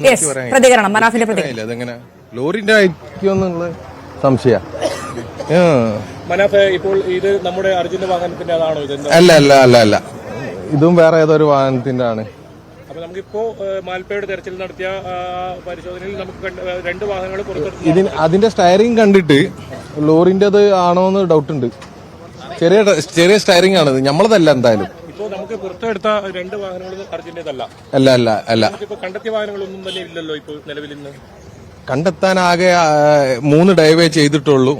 പ്രതികരണം മനാഫിന്റെ പ്രതികരണം അതെങ്ങനെ ലോറിന്റെ ആയിരിക്കുമെന്നുള്ള സംശയ മനാഫ് ഇപ്പോൾ ഇത് നമ്മുടെ അർജുന്റെ വാഹനത്തിന്റെ അതാണോ ഇത്? അല്ല അല്ല അല്ല അല്ല ഇതും വേറെ ഏതൊരു വാഹനത്തിന്റെ ആണ്. അപ്പൊ നമുക്കിപ്പോ മാൽപ്പയുടെ തെരച്ചിൽ നടത്തിയ പരിശോധനയിൽ നമുക്ക് രണ്ട് വാഹനങ്ങൾ പുറത്തെടുത്തു. അതിന്റെ സ്റ്റയറിംഗ് കണ്ടിട്ട് ലോറിന്റേത് ആണോന്ന് ഡൗട്ട് ഉണ്ട്. ചെറിയ സ്റ്റയറിംഗ് ആണ്, നമ്മളതല്ല എന്തായാലും. ഇപ്പൊ നമുക്ക് പുറത്തെടുത്ത രണ്ട് വാഹനങ്ങൾ അർജുന്റേതല്ല. അല്ല അല്ല അല്ല ഇപ്പൊ കണ്ടെത്തിയ വാഹനങ്ങളൊന്നും തന്നെ ഇല്ലല്ലോ ഇപ്പോൾ നിലവിൽ. ഇന്ന് കണ്ടെത്താനാകെ 3 ഡൈവേ ചെയ്തിട്ടുള്ളൂ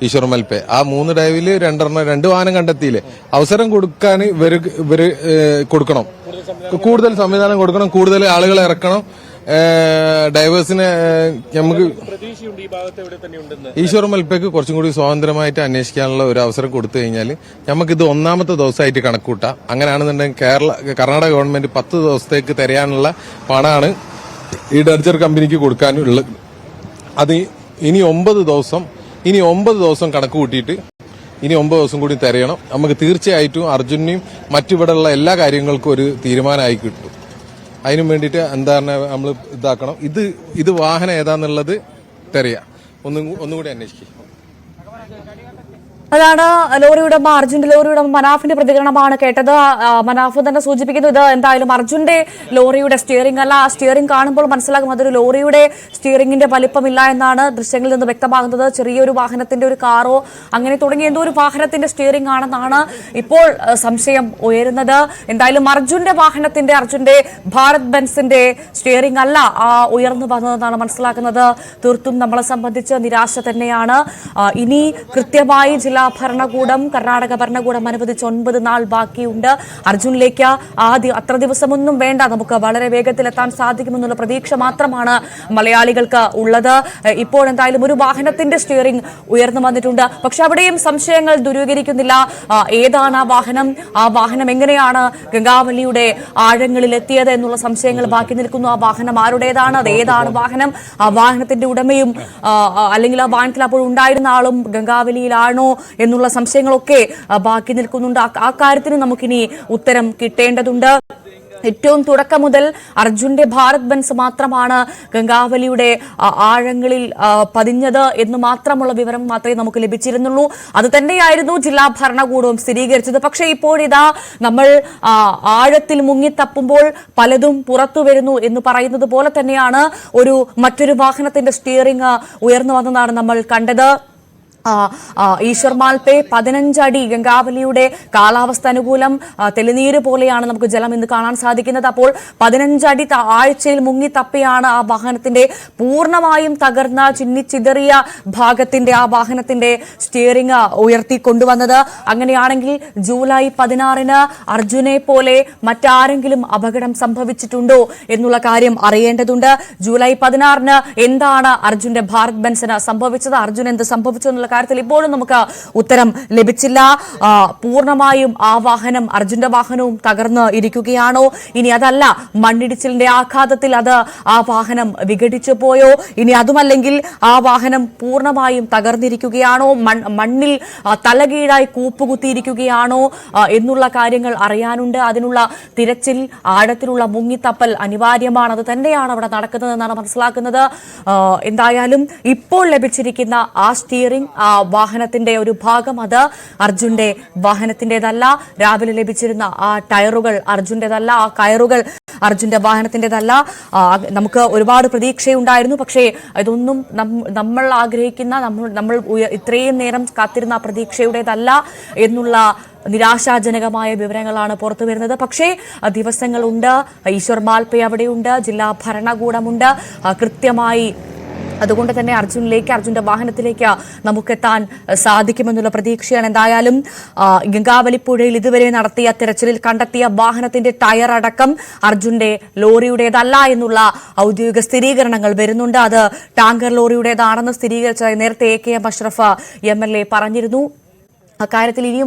ഈശ്വർ മൽപ്പെ. ആ 3 ഡൈവില് 2 വാഹനം കണ്ടെത്തിയില്ലേ. അവസരം കൊടുക്കാൻ ഇവര് കൊടുക്കണം, കൂടുതൽ സംവിധാനം കൊടുക്കണം, കൂടുതൽ ആളുകളെ ഇറക്കണം. ഡൈവേഴ്സിനെ നമുക്ക് ഈശ്വർ മൽപ്പയ്ക്ക് കുറച്ചും കൂടി സ്വാതന്ത്ര്യമായിട്ട് അന്വേഷിക്കാനുള്ള ഒരു അവസരം കൊടുത്തു കഴിഞ്ഞാൽ നമുക്കിത് 1ാമത്തെ ദിവസമായിട്ട് കണക്കൂട്ടാം. അങ്ങനെയാണെന്നുണ്ടെങ്കിൽ കർണാടക ഗവൺമെന്റ് 10 ദിവസത്തേക്ക് തരാനുള്ള പണമാണ് ഈ ഡർജർ കമ്പനിക്ക് കൊടുക്കാനുള്ളത്. അത് ഇനി 9 ദിവസം കണക്ക് കൂട്ടിയിട്ട് ഇനി 9 ദിവസം കൂടി തരയണം. നമുക്ക് തീർച്ചയായിട്ടും അർജുനെയും മറ്റിവിടെയുള്ള എല്ലാ കാര്യങ്ങൾക്കും ഒരു തീരുമാനമായി കിട്ടും. അതിനും വേണ്ടിയിട്ട് എന്താണ് നമ്മൾ ഇതാക്കണം. ഇത് വാഹനം ഏതാന്നുള്ളത് തെരയാം, ഒന്നുകൂടി അന്വേഷിക്കും. അതാണ് ലോറി ഉടമ അർജുന്റെ ലോറി ഉടമ മനാഫിന്റെ പ്രതികരണമാണ് കേട്ടത്. മനാഫ് തന്നെ സൂചിപ്പിക്കുന്നു ഇത് എന്തായാലും അർജുന്റെ ലോറിയുടെ സ്റ്റിയറിംഗ് അല്ല. ആ സ്റ്റിയറിംഗ് കാണുമ്പോൾ മനസ്സിലാകും അതൊരു ലോറിയുടെ സ്റ്റിയറിംഗിന്റെ വലിപ്പമില്ല എന്നാണ് ദൃശ്യങ്ങളിൽ നിന്ന് വ്യക്തമാകുന്നത്. ചെറിയൊരു വാഹനത്തിന്റെ ഒരു കാറോ അങ്ങനെ തുടങ്ങിയ എന്തോ ഒരു വാഹനത്തിന്റെ സ്റ്റിയറിംഗ് ആണെന്നാണ് ഇപ്പോൾ സംശയം ഉയരുന്നത്. എന്തായാലും അർജുന്റെ ഭാരത് ബെൻസിന്റെ സ്റ്റിയറിംഗ് അല്ല ഉയർന്നു വന്നതെന്നാണ് മനസ്സിലാക്കുന്നത്. തീർത്തും നമ്മളെ സംബന്ധിച്ച് നിരാശ തന്നെയാണ്. ഇനി കൃത്യമായി കർണാടക ഭരണകൂടം അനുവദിച്ച് 9 നാൾ ബാക്കിയുണ്ട്. അർജുനിലേക്ക് അത്ര ദിവസമൊന്നും വേണ്ട, നമുക്ക് വളരെ വേഗത്തിൽ എത്താൻ സാധിക്കുമെന്നുള്ള പ്രതീക്ഷ മാത്രമാണ് മലയാളികൾക്ക് ഉള്ളത്. ഇപ്പോഴെന്തായാലും ഒരു വാഹനത്തിന്റെ സ്റ്റിയറിംഗ് ഉയർന്നു വന്നിട്ടുണ്ട്. പക്ഷെ അവിടെയും സംശയങ്ങൾ ദൂരീകരിക്കുന്നില്ല. ഏതാണ് ആ വാഹനം എങ്ങനെയാണ് ഗംഗാവലിയുടെ ആഴങ്ങളിൽ എത്തിയത് എന്നുള്ള സംശയങ്ങൾ ബാക്കി നിൽക്കുന്നു. ആ വാഹനം ആരുടേതാണ്, അത് ഏതാണ് വാഹനം, ആ വാഹനത്തിന്റെ ഉടമയും അല്ലെങ്കിൽ ആ വാഹനത്തിൽ അപ്പോൾ ഉണ്ടായിരുന്ന ആളും ഗംഗാവലിയിലാണോ എന്നുള്ള സംശയങ്ങളൊക്കെ ബാക്കി നിൽക്കുന്നുണ്ട്. ആ കാര്യത്തിന് നമുക്കിനി ഉത്തരം കിട്ടേണ്ടതുണ്ട്. ഏറ്റവും തുടക്കം മുതൽ അർജുന്റെ ഭാരത് ബെൻസ് മാത്രമാണ് ഗംഗാവലിയുടെ ആഴങ്ങളിൽ പതിഞ്ഞത് എന്ന് മാത്രമുള്ള വിവരം മാത്രമേ നമുക്ക് ലഭിച്ചിരുന്നുള്ളൂ. അത് തന്നെയായിരുന്നു ജില്ലാ ഭരണകൂടവും സ്ഥിരീകരിച്ചത്. പക്ഷേ ഇപ്പോഴിതാ നമ്മൾ ആഴത്തിൽ മുങ്ങിത്തപ്പുമ്പോൾ പലതും പുറത്തു വരുന്നു എന്ന് പറയുന്നത് പോലെ തന്നെയാണ് മറ്റൊരു വാഹനത്തിന്റെ സ്റ്റിയറിംഗ് ഉയർന്നു വന്നതാണ് നമ്മൾ കണ്ടത്. ഈശ്വർ മാൽപ്പെ 15 അടി ഗംഗാവലിയുടെ കാലാവസ്ഥ അനുകൂലം തെളിനീര് പോലെയാണ് നമുക്ക് ജലം ഇന്ന് കാണാൻ സാധിക്കുന്നത്. അപ്പോൾ 15 അടി ആഴ്ചയിൽ മുങ്ങി തപ്പിയാണ് ആ വാഹനത്തിന്റെ പൂർണ്ണമായും തകർന്ന ചിന്നിച്ചിതറിയ ഭാഗത്തിന്റെ ആ വാഹനത്തിന്റെ സ്റ്റിയറിംഗ് ഉയർത്തിക്കൊണ്ടുവന്നത്. അങ്ങനെയാണെങ്കിൽ ജൂലൈ 16 അർജുനെ പോലെ മറ്റാരെങ്കിലും അപകടം സംഭവിച്ചിട്ടുണ്ടോ എന്നുള്ള കാര്യം അറിയേണ്ടതുണ്ട്. ജൂലൈ 16 എന്താണ് അർജുന്റെ ഭാരത് ബെൻസിന് സംഭവിച്ചത്, അർജുൻ എന്ത് സംഭവിച്ചു എന്നുള്ള കാര്യത്തിൽ ഇപ്പോഴും നമുക്ക് ഉത്തരം ലഭിച്ചില്ല. പൂർണ്ണമായും അർജുന്റെ വാഹനവും തകർന്ന് ഇരിക്കുകയാണോ, ഇനി അതല്ല മണ്ണിടിച്ചിലിന്റെ ആഘാതത്തിൽ ആ വാഹനം വിഘടിച്ചു പോയോ, ഇനി അതുമല്ലെങ്കിൽ ആ വാഹനം പൂർണ്ണമായും തകർന്നിരിക്കുകയാണോ, മണ്ണിൽ തലകീഴായി കൂപ്പുകുത്തിയിരിക്കുകയാണോ എന്നുള്ള കാര്യങ്ങൾ അറിയാനുണ്ട്. അതിനുള്ള തിരച്ചിൽ, ആഴത്തിലുള്ള മുങ്ങിത്തപ്പൽ അനിവാര്യമാണ്. അത് തന്നെയാണ് അവിടെ നടക്കുന്നതെന്നാണ് മനസ്സിലാക്കുന്നത്. എന്തായാലും ഇപ്പോൾ ലഭിച്ചിരിക്കുന്ന ആ സ്റ്റിയറിംഗ് വാഹനത്തിന്റെ ഒരു ഭാഗം അത് അർജുന്റെ വാഹനത്തിന്റേതല്ല. രാവിലെ ലഭിച്ചിരുന്ന ആ ടയറുകൾ അർജുന്റേതല്ല, ആ കയറുകൾ അർജുന്റെ വാഹനത്തിന്റേതല്ല. നമുക്ക് ഒരുപാട് പ്രതീക്ഷയുണ്ടായിരുന്നു. പക്ഷേ ഇതൊന്നും നമ്മൾ ആഗ്രഹിക്കുന്ന നമ്മൾ ഇത്രയും നേരം കാത്തിരുന്ന പ്രതീക്ഷയുടേതല്ല എന്നുള്ള നിരാശാജനകമായ വിവരങ്ങളാണ് പുറത്തു വരുന്നത്. പക്ഷേ ദിവസങ്ങളുണ്ട്. ഈശ്വർ മാൽപ്പെ അവിടെയുണ്ട്, ജില്ലാ ഭരണകൂടമുണ്ട്. കൃത്യമായി അതുകൊണ്ട് തന്നെ അർജുന്റെ വാഹനത്തിലേക്ക് നമുക്കെത്താൻ സാധിക്കുമെന്നുള്ള പ്രതീക്ഷയാണ്. എന്തായാലും ഗംഗാവലിപ്പുഴയിൽ ഇതുവരെ നടത്തിയ തെരച്ചിലിൽ കണ്ടെത്തിയ വാഹനത്തിന്റെ ടയർ അടക്കം അർജുന്റെ ലോറിയുടേതല്ല എന്നുള്ള ഔദ്യോഗിക സ്ഥിരീകരണങ്ങൾ വരുന്നുണ്ട്. അത് ടാങ്കർ ലോറിയുടേതാണെന്ന് സ്ഥിരീകരിച്ചതായി നേരത്തെ AK അഷ്റഫ് MLA പറഞ്ഞിരുന്നു. അക്കാര്യത്തിൽ ഇനിയും